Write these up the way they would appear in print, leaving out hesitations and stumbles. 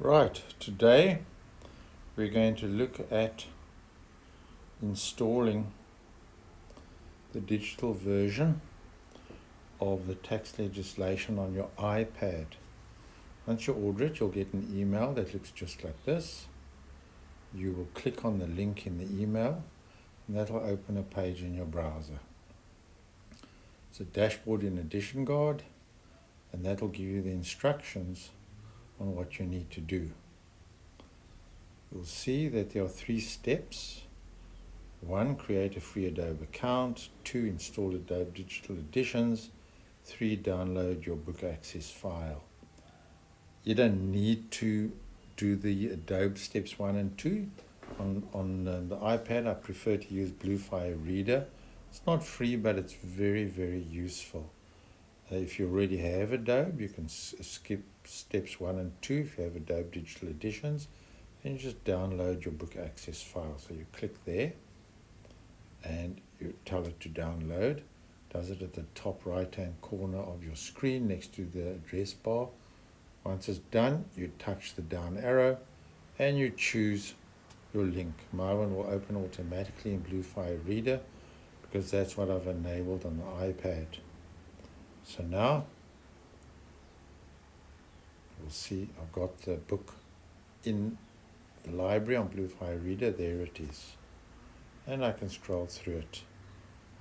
Right, today we're going to look at installing the digital version of the tax legislation on your iPad. Once you order it, you'll get an email that looks just like this. You will click on the link in the email and that will open a page in your browser. It's a dashboard in Edition Guard, and that will give you the instructions on what you need to do. You'll see that there are 3 steps. 1, create a free Adobe account. 2, install Adobe Digital Editions. 3, download your book access file. You don't need to do the Adobe steps 1 and 2. On the iPad, I prefer to use Bluefire Reader. It's not free, but it's very, very useful. If you already have Adobe, you can skip steps 1 and 2 if you have Adobe Digital Editions, and you just download your book access file. So you click there and you tell it to download. It does it at the top right hand corner of your screen next to the address bar. Once it's done, you touch the down arrow and you choose your link. My one will open automatically in Bluefire Reader because that's what I've enabled on the iPad. So now you'll see I've got the book in the library on Bluefire Reader. There it is. And I can scroll through it.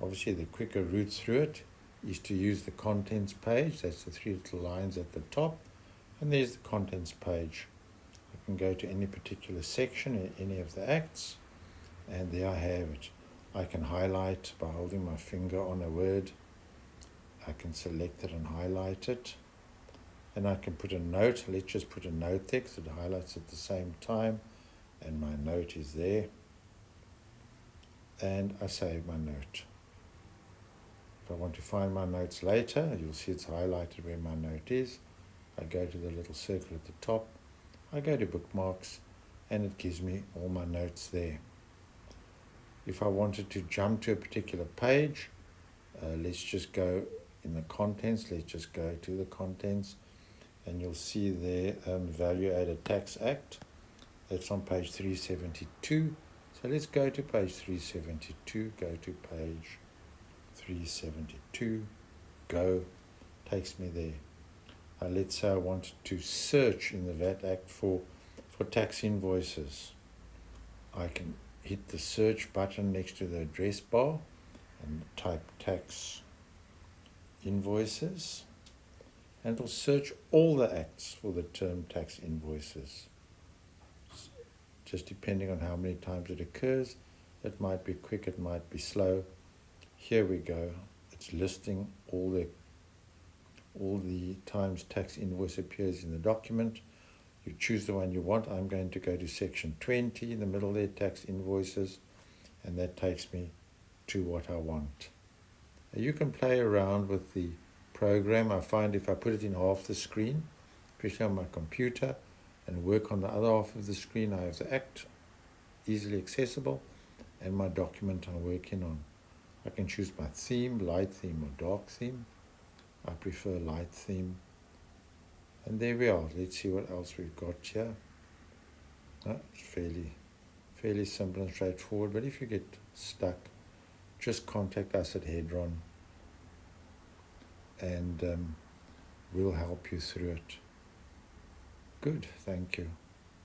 Obviously the quicker route through it is to use the contents page. That's the 3 little lines at the top. And there's the contents page. I can go to any particular section in any of the acts. And there I have it. I can highlight by holding my finger on a word. I can select it and highlight it. And I can put a note. Let's just put a note there because it highlights at the same time. And my note is there. And I save my note. If I want to find my notes later, you'll see it's highlighted where my note is. I go to the little circle at the top. I go to bookmarks and it gives me all my notes there. If I wanted to jump to a particular page, let's just go in the contents. Let's just go to the contents and you'll see there Value Added Tax Act. That's on page 372. So let's go to page 372, go to page 372, go, takes me there. Let's say I wanted to search in the VAT Act for tax invoices. I can hit the search button next to the address bar and type tax invoices, and it'll search all the acts for the term tax invoices. Just depending on how many times it occurs, it might be quick, it might be slow. Here we go. It's listing all the times tax invoice appears in the document. You choose the one you want. I'm going to go to section 20 in the middle there, tax invoices, and that takes me to what I want. You can play around with the program. I find if I put it in half the screen, especially on my computer, and work on the other half of the screen, I have the act easily accessible and my document I'm working on. I can choose my theme, light theme or dark theme. I prefer light theme. And there we are. Let's see what else we've got here. It's fairly simple and straightforward, but if you get stuck, just contact us at Hedron and we'll help you through it. Good, thank you.